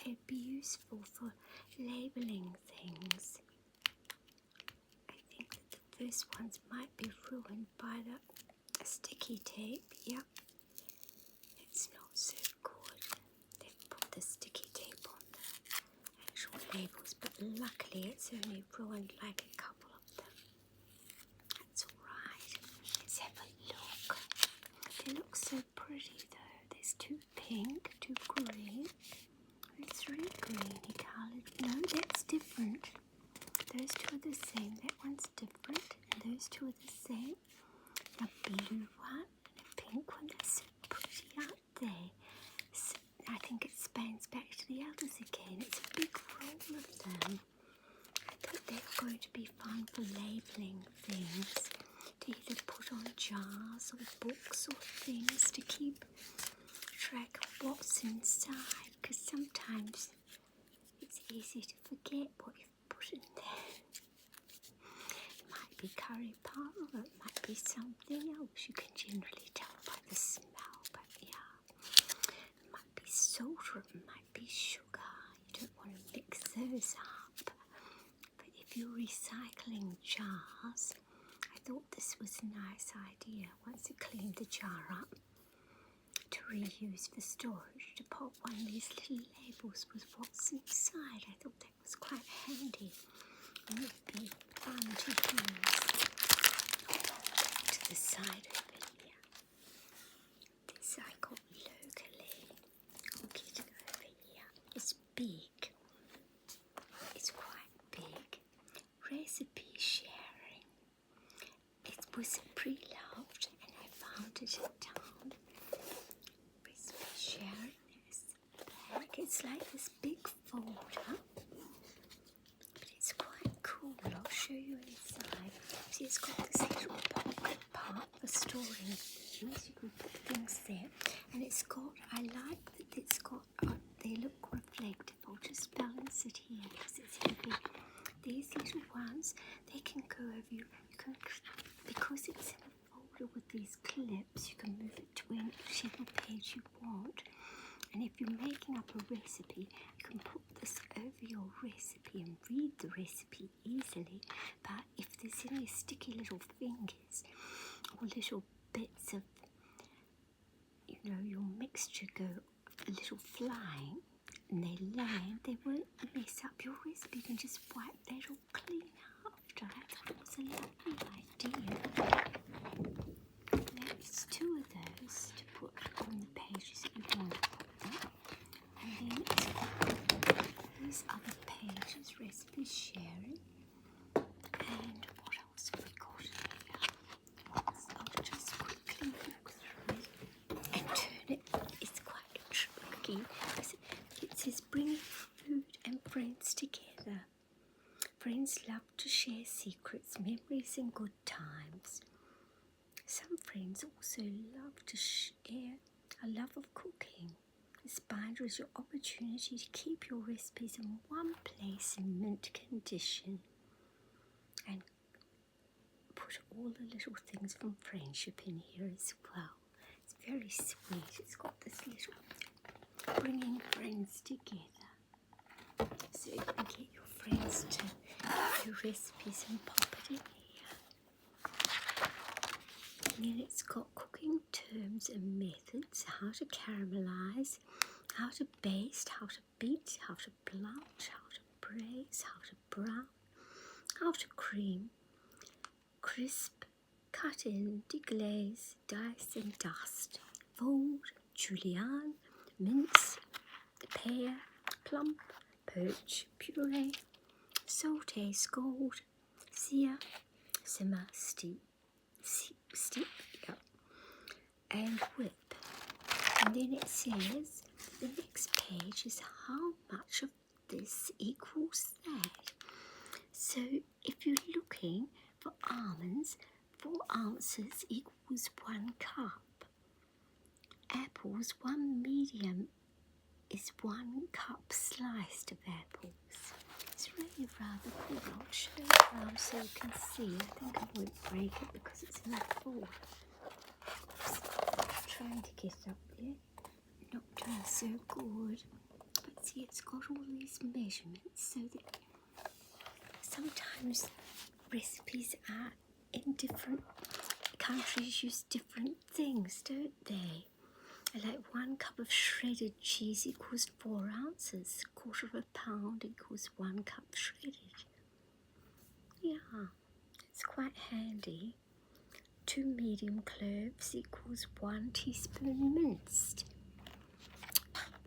it'd be useful for labelling things. I think that the first ones might be ruined by the sticky tape. Yep, it's not so good. They've put the sticky tape on the actual labels, but luckily it's only ruined like a couple of them. That's alright. Let's have a look. They look so pretty though. There's two pink, two green. It's really greeny coloured. No, that's different. Those two are the same. That one's different. And those two are the same. A blue one and a pink one. They're so pretty, aren't they? So I think it spans back to the others again. It's a big roll of them. I thought they were going to be fun for labelling things. To either put on jars or books or things to keep track of what's inside. Because sometimes it's easy to forget what you've put in there. It might be curry powder, or it might be something else. You can generally tell by the smell, but yeah. It might be salt or it might be sugar. You don't want to mix those up. But if you're recycling jars, I thought this was a nice idea. Once you clean the jar up, to reuse for storage, to pop one of these little labels with what's inside. I thought that was quite handy and it would be fun to use. To the side over here. This I got locally. I'll get it over here. It's big. It's quite big. Recipe sharing. It was pre-loved and I found it at town. Sharing this back. It's like this big folder, but it's quite cool. I'll show you inside. See, it's got this little pocket part for storing things. You can put things there, and it's got. I like that it's got. They look reflective. I'll just balance it here because it's heavy. These little ones, they can go over you. You can, because it's in a folder with these clips, you can move it to whichever page you want. And if you're making up a recipe, you can put this over your recipe and read the recipe easily. But if there's any sticky little fingers or little bits of, your mixture go a little flying and they land, they won't mess up your recipe. You can just wipe that all clean after. I thought it was a lovely idea. There's two of those to put on the pages that you want to put them. And then it's got these other pages, recipe sharing. And what else have we got here? I'll just quickly look through and turn it. It's quite tricky. It says bringing food and friends together. Friends love to share secrets, memories and good times. Some friends also love to share a love of cooking. This binder is your opportunity to keep your recipes in one place in mint condition and put all the little things from friendship in here as well. It's very sweet. It's got this little bringing friends together. So you can get your friends to get your recipes and pop it in here. And then it's got cooking terms and methods, how to caramelize, how to baste, how to beat, how to blanch, how to braise, how to brown, how to cream, crisp, cut in, deglaze, dice and dust, fold, julienne, mince, pare, plump, poach, puree, saute, scald, sear, simmer, steep, and whip. And then it says the next page is how much of this equals that. So if you're looking for almonds, 4 ounces equals 1 cup. Apples, 1 medium is 1 cup sliced of apples. It's really rather cool. I'll show it around so you can see. I think I won't break it because it's in the folder. Trying to get it up there. Not doing so good. But See, it's got all these measurements so that sometimes recipes are in different countries use different things, don't they? Like 1 cup of shredded cheese equals 4 ounces, 1/4 pound equals 1 cup shredded. Yeah, it's quite handy. 2 medium cloves equals 1 teaspoon minced.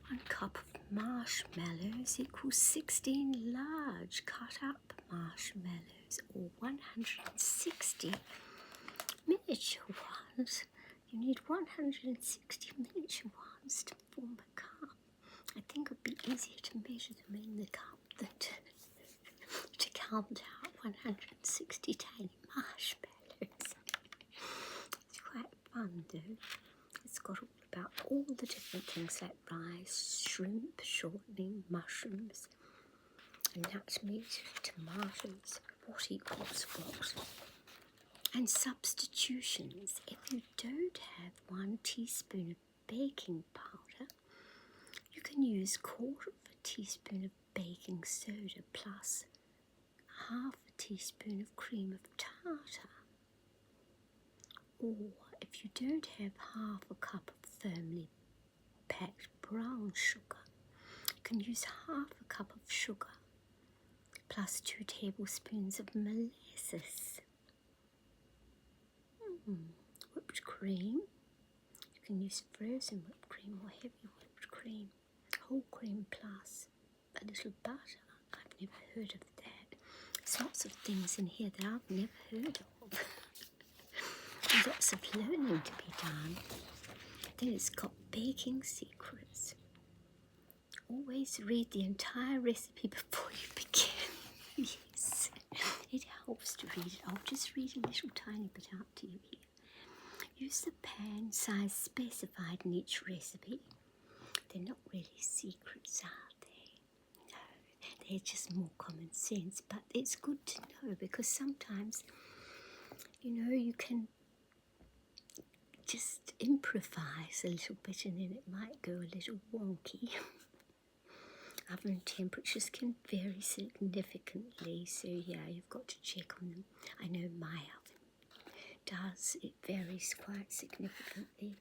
1 cup of marshmallows equals 16 large cut up marshmallows, or 160 miniature ones. You need 160 miniature ones to form a cup. I think it would be easier to measure them in the cup than to count out 160 tiny marshmallows. It's quite fun though. It's got all about all the different things like rice, shrimp, shortening, mushrooms, nutmeg, tomatoes, what equals what. And substitutions. If you don't have 1 teaspoon of baking powder, you can use 1/4 teaspoon of baking soda plus 1/2 teaspoon of cream of tartar. Or if you don't have 1/2 cup of firmly packed brown sugar, you can use 1/2 cup of sugar plus 2 tablespoons of molasses. Whipped cream. You can use frozen whipped cream or heavy whipped cream. Whole cream plus a little butter. I've never heard of that. There's lots of things in here that I've never heard of. Lots of learning to be done. Then it's got baking secrets. Always read the entire recipe before you begin. Yes, it helps to read it. I'll just read a little tiny bit out to you here. Use the pan size specified in each recipe. They're not really secrets, are they? No, they're just more common sense. But it's good to know because sometimes, you can just improvise a little bit and then it might go a little wonky. Oven temperatures can vary significantly, so yeah, you've got to check on them. I know my oven does. It varies quite significantly.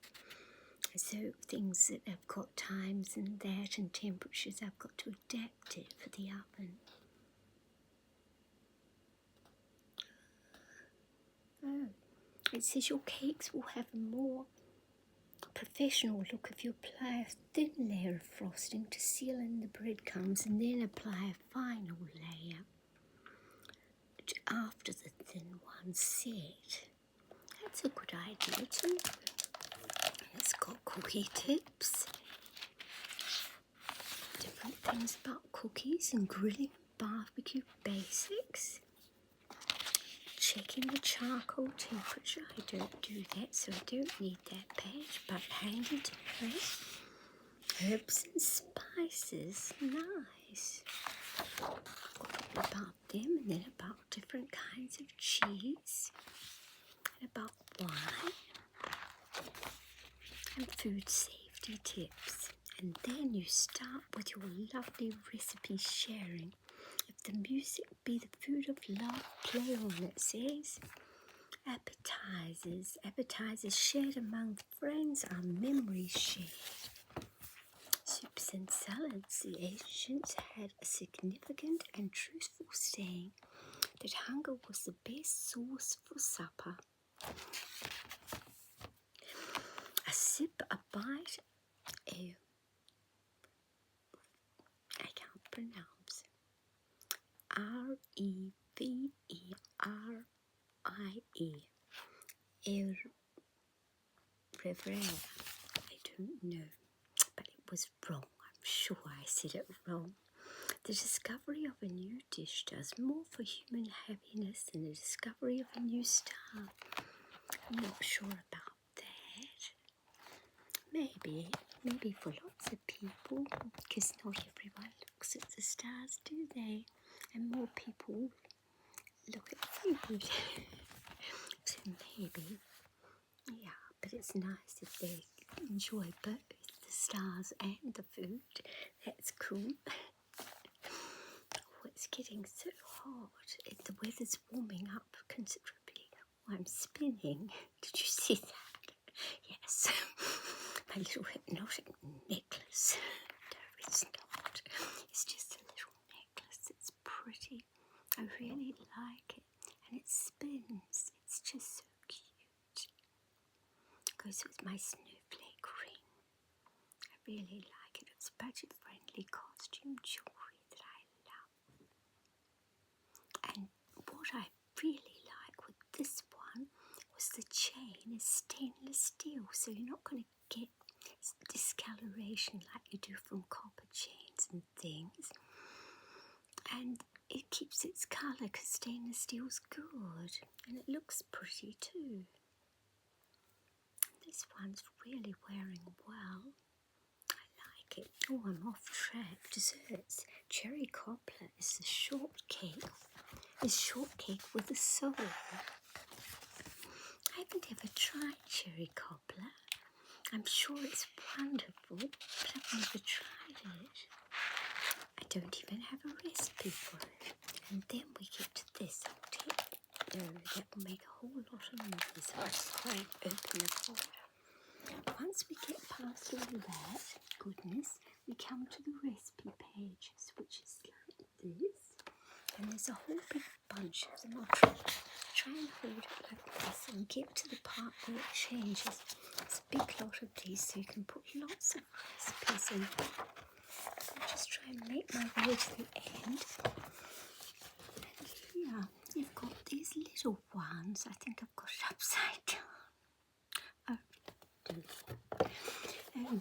So things that have got times and that and temperatures, I've got to adapt it for the oven. Oh, it says your cakes will have a more professional look if you apply a thin layer of frosting to seal in the breadcrumbs and then apply a final layer after the thin one's set. That's a good idea too. It's got cookie tips, different things about cookies and grilling, barbecue basics. Checking the charcoal temperature. I don't do that, so I don't need that page, but handy to know. Herbs and spices, nice. Got all about them, and then about different kinds of cheese, and about wine, and food safety tips. And then you start with your lovely recipe sharing. If the music be the food of love, play on, it says. Appetizers shared among friends are memories shared. Soups and salads. The ancients had a significant and truthful saying that hunger was the best sauce for supper. A sip, a bite, I can't pronounce. Reverie. Reverie. I don't know, but it was wrong. I'm sure I said it wrong. The discovery of a new dish does more for human happiness than the discovery of a new star. I'm not sure about that. Maybe for lots of people, because not everyone looks at the stars, do they? And more people look at food. So maybe, yeah, but it's nice if they enjoy both the the stars and the food. That's cool. Oh, it's getting so hot. The weather's warming up considerably. Oh, I'm spinning. Did you see that? Yes. My little hypnotic necklace. No, it's not. It's just a little necklace. It's pretty. I really like it. And it spins. It's just so cute. Goes with my snowflake ring. I really like it. It's budget-friendly costume jewellery that I love. And what I really like with this one was the chain is stainless steel, so you're not going to get discoloration like you do from copper chains and things. And it keeps its colour because stainless steel's good, and it looks pretty too. This one's really wearing well. I like it. Oh, I'm off track. Desserts. Cherry cobbler is the shortcake. It's shortcake with a soul. I haven't ever tried cherry cobbler. I'm sure it's wonderful, but I've never tried it. I don't even have a recipe for it. And then we get to this. No, that will make a whole lot of noise. I'll just try and open the folder. Once we get past all that goodness, we come to the recipe pages, which is like this. And there's a whole big bunch of them. I'll try and hold it like this and get to the part where it changes. It's a big lot of these, so you can put lots of recipes in. I'll just try and make my way to the end. And here, you've got these little ones. I think I've got it upside down. Oh no.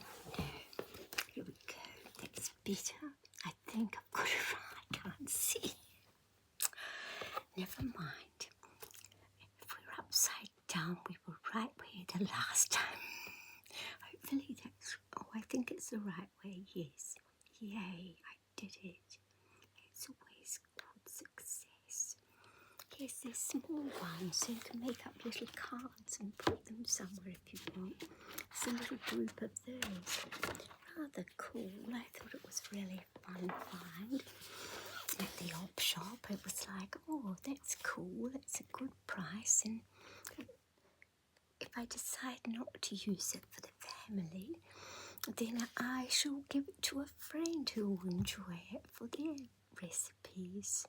Here we go. That's better. I think I've got it right. I can't see. Never mind. If we're upside down, we were right way the last time. Hopefully that's... Oh, I think it's the right way. Yes. Yay, I did it. It's always good success. Yes, they're small ones, so you can make up little cards and put them somewhere if you want. It's a little group of those. Rather cool. I thought it was really fun find. At the op shop, it was like, oh, that's cool, that's a good price, and if I decide not to use it for the family, then I shall give it to a friend who will enjoy it for their recipes.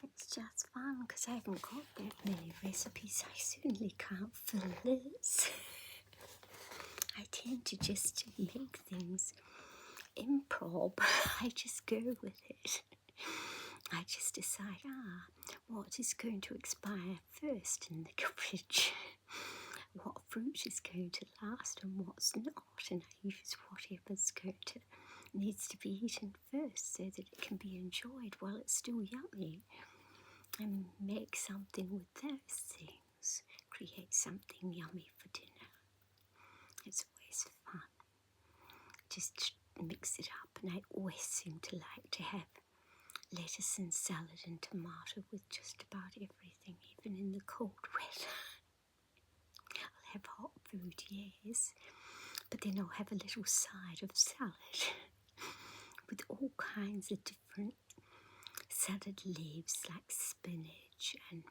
It's just fun because I haven't got that many recipes. I certainly can't fill this. I tend to just make things improv. I just go with it. I just decide, what is going to expire first in the fridge? What fruit is going to last and what's not? And I use whatever's needs to be eaten first so that it can be enjoyed while it's still yummy. And make something with those things. Create something yummy for dinner. It's always fun. Just mix it up, and I always seem to like to have lettuce and salad and tomato with just about everything, even in the cold weather. I'll have hot food, yes, but then I'll have a little side of salad with all kinds of different salad leaves like spinach and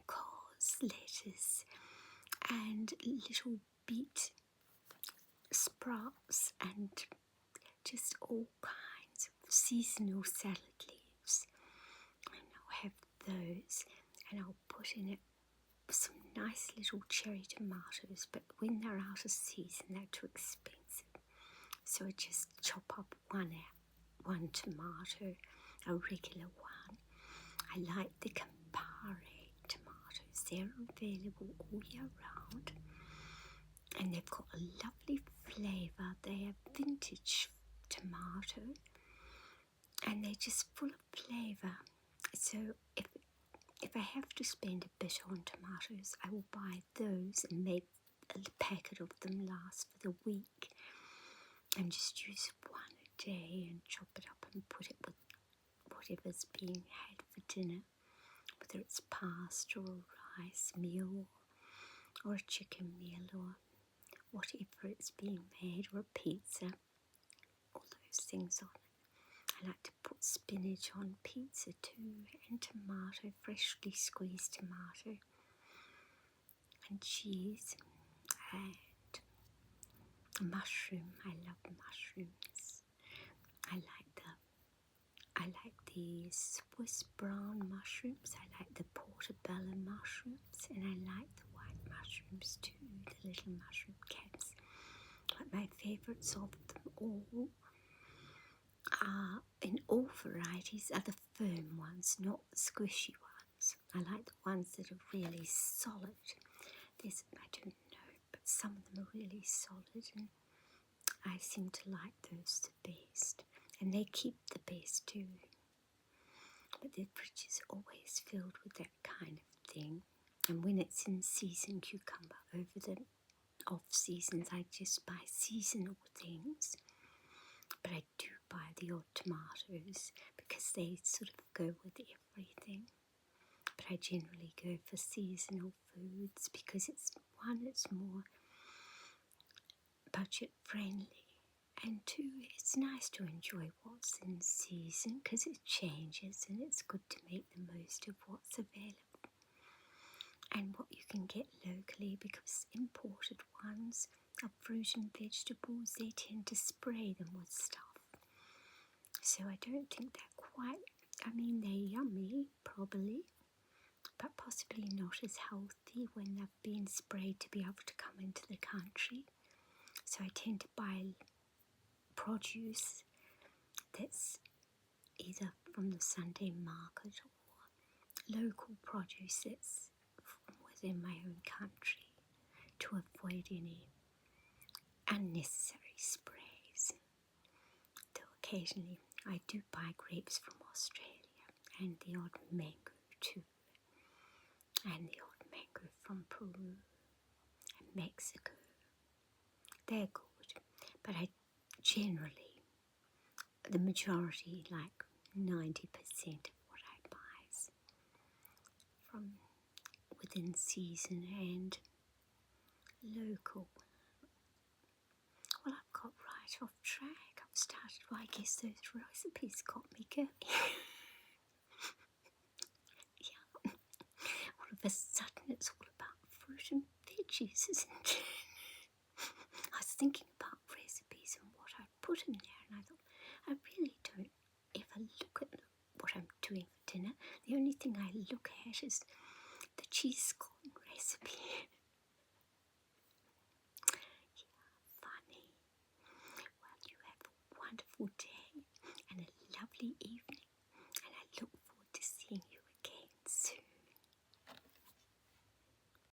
cos, lettuce, and little beet sprouts, and just all kinds of seasonal salad leaves. And I'll have those, and I'll put in it some nice little cherry tomatoes, but when they're out of season they're too expensive, so I just chop up one tomato, a regular one. I like the Campari tomatoes. They're available all year round, and they've got a lovely flavour. They are vintage tomato, and they're just full of flavour. So if I have to spend a bit on tomatoes, I will buy those and make a packet of them last for the week, and just use one a day and chop it up and put it with whatever's being had for dinner, whether it's pasta or a rice meal or a chicken meal or whatever it's being made, or a pizza, all those things on it. I like to put spinach on pizza too, and tomato, freshly squeezed tomato, and cheese, and mushroom. I love mushrooms. I like the Swiss brown mushrooms. I like the portobello mushrooms, and I like the white mushrooms too, the little mushroom caps. But my favourites of them all are, in all varieties, are the firm ones, not the squishy ones. I like the ones that are really solid. I don't know, but some of them are really solid, and I seem to like those the best. And they keep the best too. But the fridge is always filled with that kind of thing. And when it's in season cucumber, over the off seasons, I just buy seasonal things. But I do buy the odd tomatoes because they sort of go with everything. But I generally go for seasonal foods because it's more budget friendly, and two, it's nice to enjoy what's in season because it changes, and it's good to make the most of what's available and what you can get locally, because imported ones of fruit and vegetables, they tend to spray them with stuff. So I don't think they're quite, they're yummy probably, but possibly not as healthy when they've been sprayed to be able to come into the country. So I tend to buy produce that's either from the Sunday market or local produce that's from within my own country, to avoid any unnecessary sprays. Though occasionally I do buy grapes from Australia, and the odd mango too, and the odd mango from Peru and Mexico. They're good, but I generally, the majority, like 90% of what I buy is from within season and local. Well, I've got right off track. I guess those recipes got me going. Yeah. All of a sudden it's all about fruit and veggies, isn't it? I was thinking about recipes and what I put in there, and I thought, I really don't ever look at what I'm doing for dinner. The only thing I look at is the cheese scone recipe. Yeah, funny. Well, you have a wonderful day and a lovely evening.